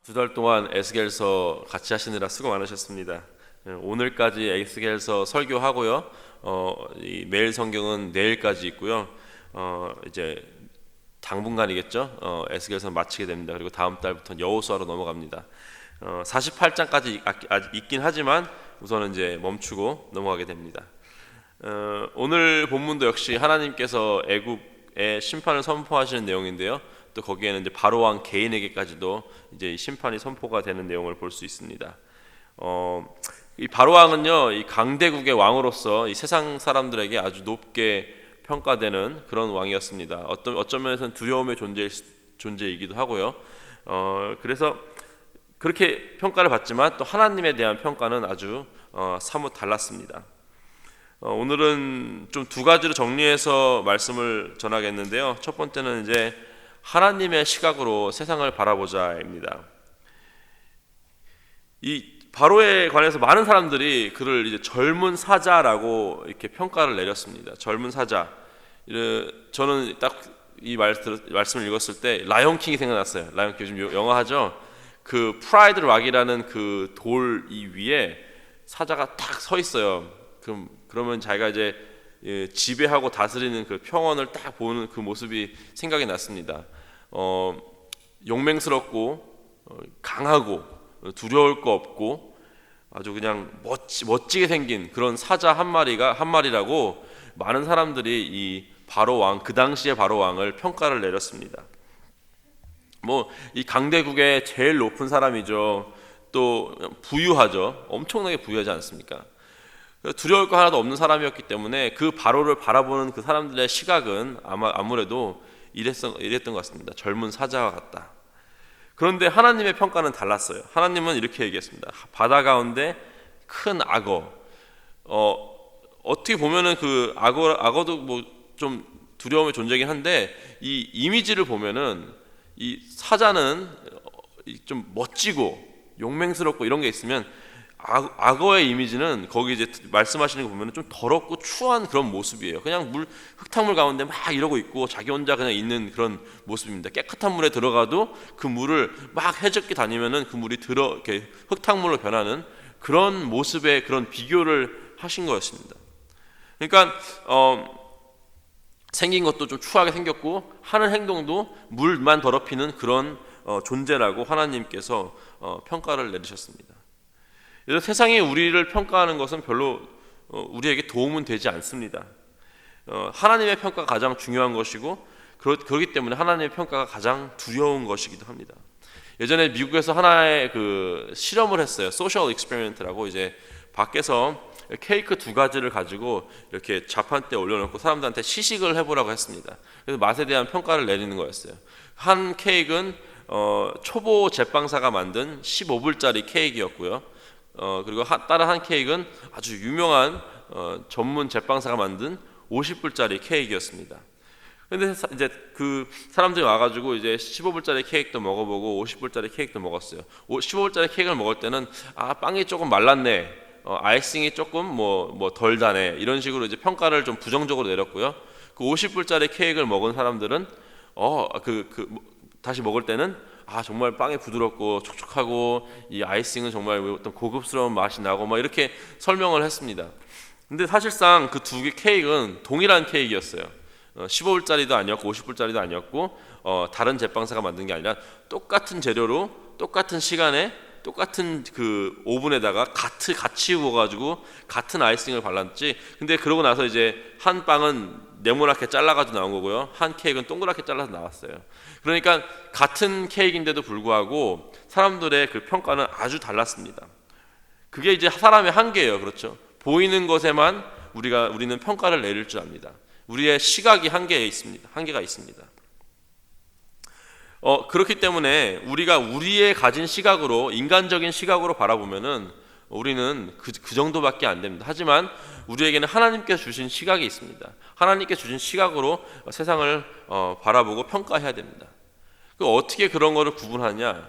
두 달 동안 에스겔서 같이 하시느라 수고 많으셨습니다. 오늘까지 에스겔서 설교하고요. 이 매일 성경은 내일까지 있고요. 이제 당분간이겠죠. 에스겔서 마치게 됩니다. 그리고 다음 달부터는 여호수아로 넘어갑니다. 48장까지 아직 있긴 하지만 우선은 이제 멈추고 넘어가게 됩니다. 오늘 본문도 역시 하나님께서 애굽의 심판을 선포하시는 내용인데요. 또 거기에는 이제 바로 왕 개인에게까지도 이제 심판이 선포가 되는 내용을 볼 수 있습니다. 이 바로 왕은요, 이 강대국의 왕으로서 이 세상 사람들에게 아주 높게 평가되는 그런 왕이었습니다. 어떤 면에서는 두려움의 존재이기도 하고요. 그래서 그렇게 평가를 받지만 또 하나님에 대한 평가는 아주 사뭇 달랐습니다. 오늘은 좀 두 가지로 정리해서 말씀을 전하겠는데요. 첫 번째는 이제 하나님의 시각으로 세상을 바라보자입니다. 이 바로에 관해서 많은 사람들이 그를 이제 젊은 사자라고 이렇게 평가를 내렸습니다. 젊은 사자. 저는 딱 이 말씀을 읽었을 때 라이온 킹이 생각났어요. 라이온 킹 요즘 영화 하죠. 그 프라이드 락이라는 그 돌 이 위에 사자가 딱 서 있어요. 그러면 자기가 이제 지배하고 다스리는 그 평원을 딱 보는 그 모습이 생각이 났습니다. 용맹스럽고 강하고 두려울 거 없고 아주 그냥 멋지게 생긴 그런 사자 한 마리라고 많은 사람들이 이 바로 왕, 그 당시의 바로 왕을 평가를 내렸습니다. 이 강대국의 제일 높은 사람이죠. 또 부유하죠. 엄청나게 부유하지 않습니까? 두려울 거 하나도 없는 사람이었기 때문에 그 바로를 바라보는 그 사람들의 시각은 아무래도 이랬던 것 같습니다. 젊은 사자와 같다. 그런데 하나님의 평가는 달랐어요. 하나님은 이렇게 얘기했습니다. 바다 가운데 큰 악어. 어떻게 보면은 그 악어도 좀 두려움의 존재이긴 한데 이 이미지를 보면은 이 사자는 좀 멋지고 용맹스럽고 이런 게 있으면 악어의 이미지는 거기 이제 말씀하시는 거 보면 좀 더럽고 추한 그런 모습이에요. 그냥 흙탕물 가운데 막 이러고 있고 자기 혼자 그냥 있는 그런 모습입니다. 깨끗한 물에 들어가도 그 물을 막 해적기 다니면은 그 물이 이렇게 흙탕물로 변하는 그런 모습의 그런 비교를 하신 거였습니다. 그러니까 생긴 것도 좀 추하게 생겼고 하는 행동도 물만 더럽히는 그런 존재라고 하나님께서 평가를 내리셨습니다. 그래서 세상이 우리를 평가하는 것은 별로 우리에게 도움은 되지 않습니다. 하나님의 평가가 가장 중요한 것이고 그렇기 때문에 하나님의 평가가 가장 두려운 것이기도 합니다. 예전에 미국에서 하나의 그 실험을 했어요. 소셜 익스페리먼트라고 이제 밖에서 케이크 2가지를 가지고 이렇게 자판대에 올려놓고 사람들한테 시식을 해보라고 했습니다. 그래서 맛에 대한 평가를 내리는 거였어요. 한 케이크는 초보 제빵사가 만든 15불짜리 케이크였고요. 그리고 다른 한 케이크는 아주 유명한 전문 제빵사가 만든 50불짜리 케이크였습니다. 근데 이제 그 사람들이 와가지고 이제 15불짜리 케이크도 먹어보고 50불짜리 케이크도 먹었어요. 15불짜리 케이크를 먹을 때는 빵이 조금 말랐네, 아이싱이 조금 덜 다네, 이런 식으로 이제 평가를 좀 부정적으로 내렸고요. 그 50불짜리 케이크를 먹은 사람들은 다시 먹을 때는 정말 빵이 부드럽고 촉촉하고 이 아이싱은 정말 어떤 고급스러운 맛이 나고 막 이렇게 설명을 했습니다. 근데 사실상 그 두 개 케이크는 동일한 케이크였어요. 15불짜리도 아니었고 50불짜리도 아니었고 다른 제빵사가 만든 게 아니라 똑같은 재료로 똑같은 시간에 똑같은 그 오븐에다가 같이 구워가지고 같은 아이싱을 발랐지. 근데 그러고 나서 이제 한 빵은 네모나게 잘라가지고 나온 거고요, 한 케이크는 동그랗게 잘라서 나왔어요. 그러니까 같은 케이크인데도 불구하고 사람들의 그 평가는 아주 달랐습니다. 그게 이제 사람의 한계예요. 그렇죠? 보이는 것에만 우리는 평가를 내릴 줄 압니다. 우리의 시각이 한계가 있습니다. 그렇기 때문에 우리가 우리의 가진 시각으로, 인간적인 시각으로 바라보면은 우리는 그 정도밖에 안 됩니다. 하지만 우리에게는 하나님께서 주신 시각이 있습니다. 하나님께서 주신 시각으로 세상을 바라보고 평가해야 됩니다. 어떻게 그런 거를 구분하냐?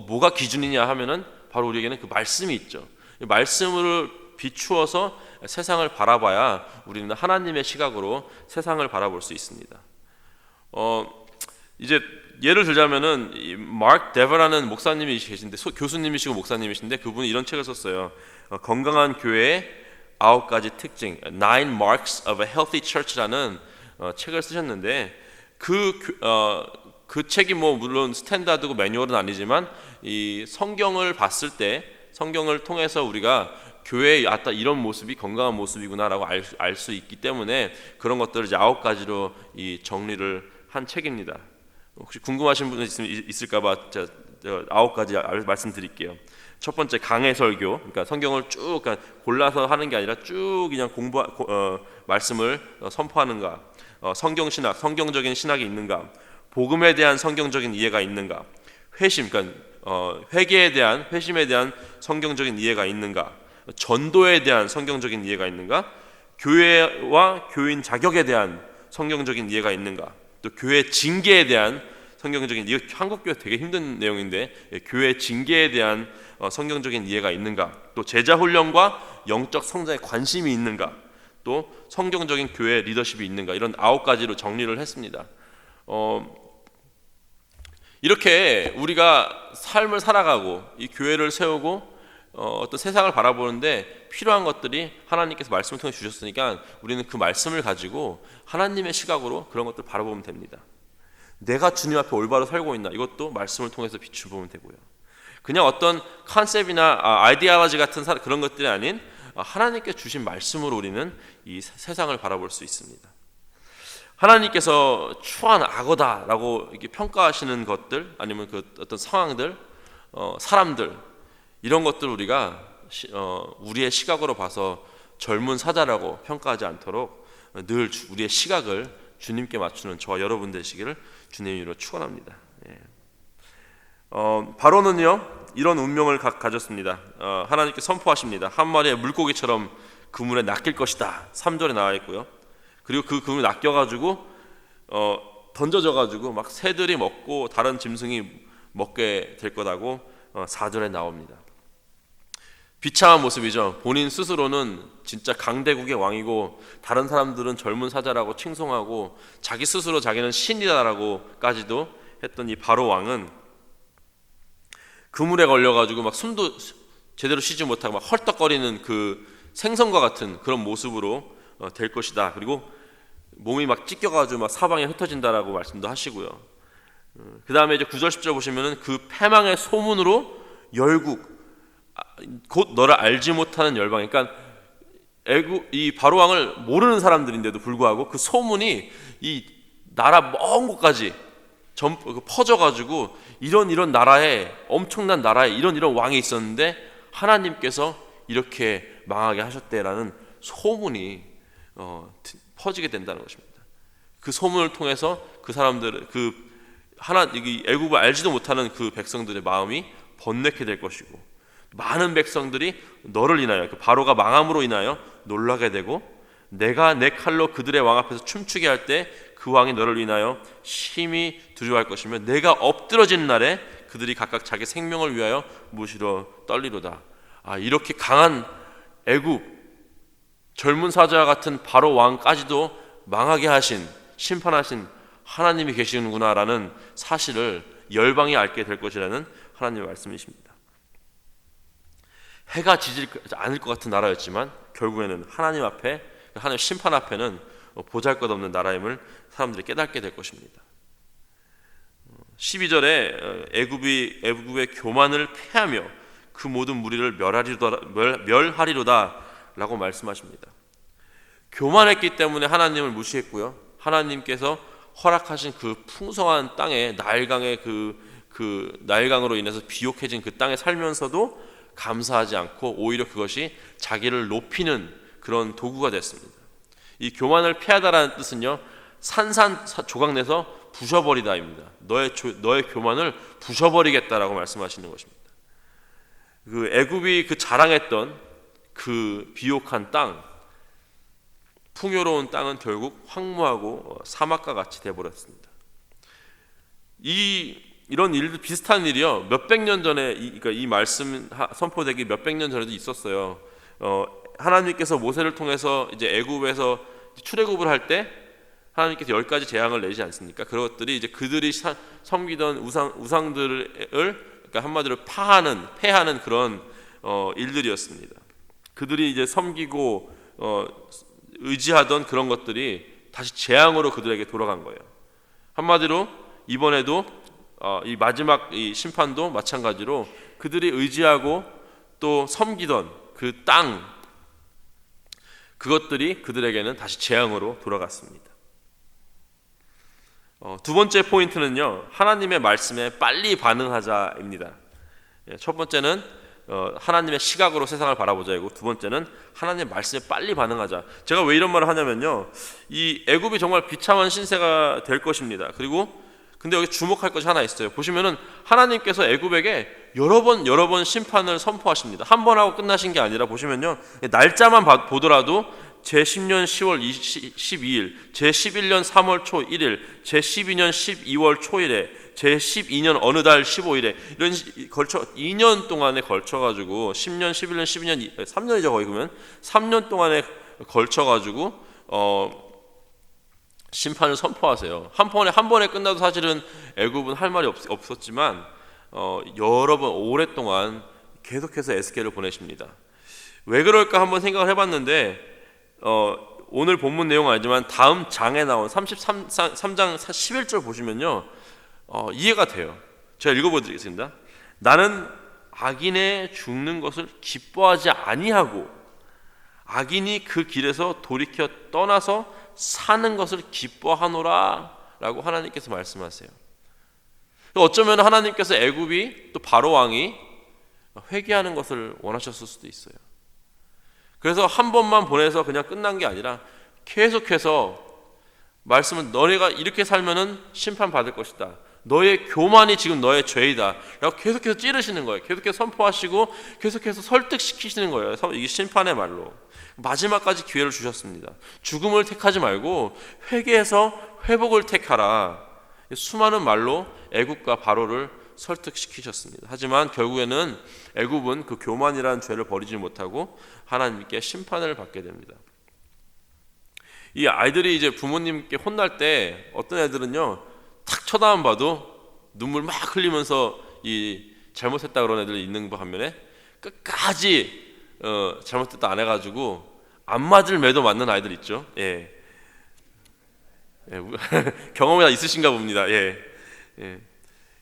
뭐가 기준이냐 하면은 바로 우리에게는 그 말씀이 있죠. 말씀을 비추어서 세상을 바라봐야 우리는 하나님의 시각으로 세상을 바라볼 수 있습니다. 이제 예를 들자면은 이 마크 데버라는 목사님이 계신데 교수님이시고 목사님이신데 그분이 이런 책을 썼어요. 건강한 교회의 9가지 특징, Nine Marks of a Healthy Church라는 책을 쓰셨는데 그 책이 뭐 물론 스탠다드고 매뉴얼은 아니지만 이 성경을 봤을 때 성경을 통해서 우리가 교회의 이런 모습이 건강한 모습이구나라고 알 수 있기 때문에 그런 것들을 이제 9가지로 이 정리를 한 책입니다. 혹시 궁금하신 분 있을까봐 제가 9가지 말씀드릴게요. 첫 번째 강해 설교, 그러니까 성경을 쭉 그러니까 골라서 하는 게 아니라 쭉 그냥 말씀을 선포하는가. 성경 신학, 성경적인 신학이 있는가. 복음에 대한 성경적인 이해가 있는가. 회심, 그러니까 회개에 대한 회심에 대한 성경적인 이해가 있는가. 전도에 대한 성경적인 이해가 있는가. 교회와 교인 자격에 대한 성경적인 이해가 있는가. 또 교회 징계에 대한 성경적인 이거 한국 교회 되게 힘든 내용인데 교회 징계에 대한 성경적인 이해가 있는가. 또 제자 훈련과 영적 성장에 관심이 있는가. 또 성경적인 교회 리더십이 있는가. 이런 9가지로 정리를 했습니다. 이렇게 우리가 삶을 살아가고 이 교회를 세우고 어떤 세상을 바라보는데 필요한 것들이 하나님께서 말씀을 통해 주셨으니까 우리는 그 말씀을 가지고 하나님의 시각으로 그런 것들을 바라보면 됩니다. 내가 주님 앞에 올바로 살고 있나 이것도 말씀을 통해서 빛을 보면 되고요. 그냥 어떤 컨셉이나 아이디어로지 같은 그런 것들이 아닌 하나님께 주신 말씀으로 우리는 이 세상을 바라볼 수 있습니다. 하나님께서 추한 악어다라고 이렇게 평가하시는 것들 아니면 그 어떤 상황들, 사람들 이런 것들 우리가 우리의 시각으로 봐서 젊은 사자라고 평가하지 않도록 늘 우리의 시각을 주님께 맞추는 저와 여러분 되시기를 주님의 이름으로 축원합니다. 바로는요 이런 운명을 가졌습니다. 하나님께 선포하십니다. 한 마리의 물고기처럼 그물에 낚일 것이다. 3절에 나와 있고요. 그리고 그 그물에 낚여가지고 던져져가지고 막 새들이 먹고 다른 짐승이 먹게 될 거라고 4절에 나옵니다. 비참한 모습이죠. 본인 스스로는 진짜 강대국의 왕이고 다른 사람들은 젊은 사자라고 칭송하고 자기 스스로 자기는 신이다라고까지도 했던 이 바로 왕은 그물에 걸려가지고 막 숨도 제대로 쉬지 못하고 막 헐떡거리는 그 생선과 같은 그런 모습으로 될 것이다. 그리고 몸이 막 찢겨가지고 막 사방에 흩어진다라고 말씀도 하시고요. 그 다음에 이제 9절 10절 보시면은 그 패망의 소문으로 열국 곧 너를 알지 못하는 열방, 그러니까 이 바로 왕을 모르는 사람들인데도 불구하고 그 소문이 이 나라 먼 곳까지 퍼져가지고 이런 나라에 엄청난 나라에 이런 왕이 있었는데 하나님께서 이렇게 망하게 하셨대라는 소문이 퍼지게 된다는 것입니다. 그 소문을 통해서 그 사람들 애굽을 알지도 못하는 그 백성들의 마음이 번뇌케 될 것이고 많은 백성들이 너를 인하여 그 바로가 망함으로 인하여 놀라게 되고 내가 내 칼로 그들의 왕 앞에서 춤추게 할 때 그 왕이 너를 인하여 심히 두려워할 것이며 내가 엎드러지는 날에 그들이 각각 자기 생명을 위하여 무시러 떨리로다. 이렇게 강한 애굽 젊은 사자와 같은 바로 왕까지도 망하게 하신 심판하신 하나님이 계시는구나라는 사실을 열방이 알게 될 것이라는 하나님의 말씀이십니다. 해가 지지 않을 것 같은 나라였지만 결국에는 하나님 앞에 하나님 심판 앞에는 보잘것없는 나라임을 사람들이 깨닫게 될 것입니다. 12절에 애굽의 교만을 패하며 그 모든 무리를 멸하리로다 라고 말씀하십니다. 교만했기 때문에 하나님을 무시했고요. 하나님께서 허락하신 그 풍성한 땅에 나일강의 그 나일강으로 인해서 비옥해진 그 땅에 살면서도 감사하지 않고 오히려 그것이 자기를 높이는 그런 도구가 됐습니다. 이 교만을 패하다라는 뜻은요, 조각내서 부셔버리다입니다. 너의 교만을 부셔버리겠다라고 말씀하시는 것입니다. 그 애굽이 그 자랑했던 그 비옥한 땅, 풍요로운 땅은 결국 황무하고 사막과 같이 되어버렸습니다. 이런 일도 비슷한 일이요. 몇백 년 전에 그러니까 이 말씀 선포되기 몇백 년 전에도 있었어요. 하나님께서 모세를 통해서 이제 애굽에서 출애굽을 할 때 하나님께서 10가지 재앙을 내지 않습니까? 그것들이 이제 그들이 섬기던 우상들을 그러니까 한마디로 패하는 그런 일들이었습니다. 그들이 이제 섬기고 의지하던 그런 것들이 다시 재앙으로 그들에게 돌아간 거예요. 한마디로 이번에도 이 마지막 이 심판도 마찬가지로 그들이 의지하고 또 섬기던 그 땅, 그것들이 그들에게는 다시 재앙으로 돌아갔습니다. 두 번째 포인트는요, 하나님의 말씀에 빨리 반응하자입니다. 첫 번째는 하나님의 시각으로 세상을 바라보자이고, 두 번째는 하나님의 말씀에 빨리 반응하자. 제가 왜 이런 말을 하냐면요, 이 애굽이 정말 비참한 신세가 될 것입니다. 그리고 근데 여기 주목할 것이 하나 있어요. 보시면은 하나님께서 애굽에게 여러 번 심판을 선포하십니다. 한 번 하고 끝나신 게 아니라 보시면요, 날짜만 보더라도 제10년 10월 12일, 제11년 3월 초 1일, 제12년 12월 초일에, 제12년 어느 달 15일에 이런 걸쳐 2년 동안에 걸쳐 가지고 10년, 11년, 12년 3년이죠 거의. 그러면 3년 동안에 걸쳐 가지고 심판을 선포하세요. 한 번에 끝나도 사실은 애굽은 할 말이 없었지만 여러 번 오랫동안 계속해서 에스겔을 보내십니다. 왜 그럴까 한번 생각을 해봤는데 오늘 본문 내용은 아니지만 다음 장에 나온 33장 11절 보시면요, 이해가 돼요. 제가 읽어보드리겠습니다. 나는 악인의 죽는 것을 기뻐하지 아니하고 악인이 그 길에서 돌이켜 떠나서 사는 것을 기뻐하노라 라고 하나님께서 말씀하세요. 어쩌면 하나님께서 애굽이 또 바로 왕이 회개하는 것을 원하셨을 수도 있어요. 그래서 한 번만 보내서 그냥 끝난 게 아니라 계속해서 말씀은 너네가 이렇게 살면은 심판받을 것이다, 너의 교만이 지금 너의 죄이다 라고 계속해서 찌르시는 거예요. 계속해서 선포하시고 계속해서 설득시키시는 거예요. 이게 심판의 말로 마지막까지 기회를 주셨습니다. 죽음을 택하지 말고 회개해서 회복을 택하라, 수많은 말로 애굽과 바로를 설득시키셨습니다. 하지만 결국에는 애굽은 그 교만이라는 죄를 버리지 못하고 하나님께 심판을 받게 됩니다. 이 아이들이 이제 부모님께 혼날 때 어떤 애들은요, 탁 쳐다만 봐도 눈물 막 흘리면서 이 잘못했다 그런 애들이 있는 반면에 끝까지 잘못했다 안 해가지고 안 맞을 매도 맞는 아이들 있죠. 예. 경험이 다 있으신가 봅니다. 예.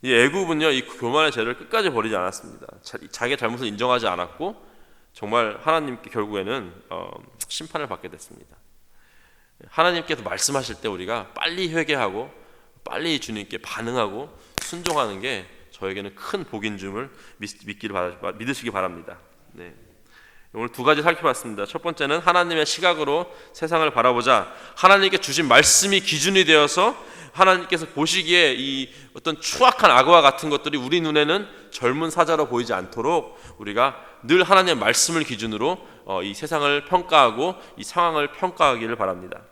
이 애굽은요, 이 교만의 죄를 끝까지 버리지 않았습니다. 자기의 잘못을 인정하지 않았고 정말 하나님께 결국에는 심판을 받게 됐습니다. 하나님께서 말씀하실 때 우리가 빨리 회개하고 빨리 주님께 반응하고 순종하는 게 저에게는 큰 복인 줄 믿으시기 바랍니다. 네. 오늘 두 가지 살펴봤습니다. 첫 번째는 하나님의 시각으로 세상을 바라보자. 하나님께 주신 말씀이 기준이 되어서 하나님께서 보시기에 이 어떤 추악한 악과 같은 것들이 우리 눈에는 젊은 사자로 보이지 않도록 우리가 늘 하나님의 말씀을 기준으로 이 세상을 평가하고 이 상황을 평가하기를 바랍니다.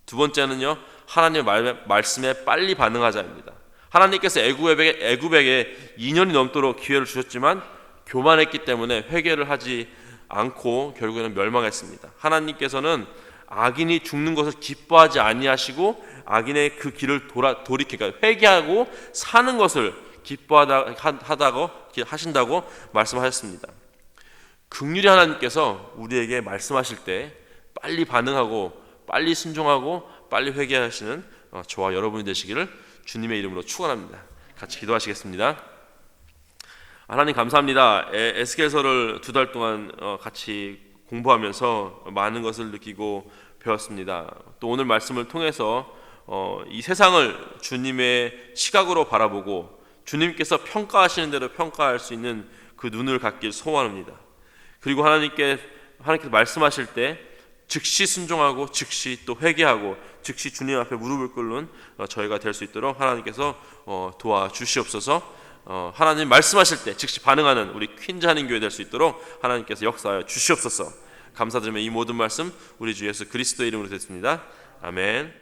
두 번째는요, 하나님의 말씀에 빨리 반응하자입니다. 하나님께서 애굽에게 2년이 넘도록 기회를 주셨지만 교만했기 때문에 회개를 하지 않고 결국에는 멸망했습니다. 하나님께서는 악인이 죽는 것을 기뻐하지 아니하시고 악인의 그 길을 돌이키니까 회개하고 사는 것을 하신다고 말씀하셨습니다. 긍휼히 하나님께서 우리에게 말씀하실 때 빨리 반응하고 빨리 순종하고 빨리 회개하시는 저와 여러분이 되시기를 주님의 이름으로 축원합니다. 같이 기도하시겠습니다. 하나님 감사합니다. 에스겔서를 2달 동안 같이 공부하면서 많은 것을 느끼고 배웠습니다. 또 오늘 말씀을 통해서 이 세상을 주님의 시각으로 바라보고 주님께서 평가하시는 대로 평가할 수 있는 그 눈을 갖길 소원합니다. 그리고 하나님께서 말씀하실 때 즉시 순종하고 즉시 또 회개하고 즉시 주님 앞에 무릎을 꿇는 저희가 될 수 있도록 하나님께서 도와주시옵소서. 하나님 말씀하실 때 즉시 반응하는 우리 퀸자님 교회 될 수 있도록 하나님께서 역사하여 주시옵소서. 감사드리며 이 모든 말씀 우리 주 예수 그리스도의 이름으로 드렸습니다. 아멘.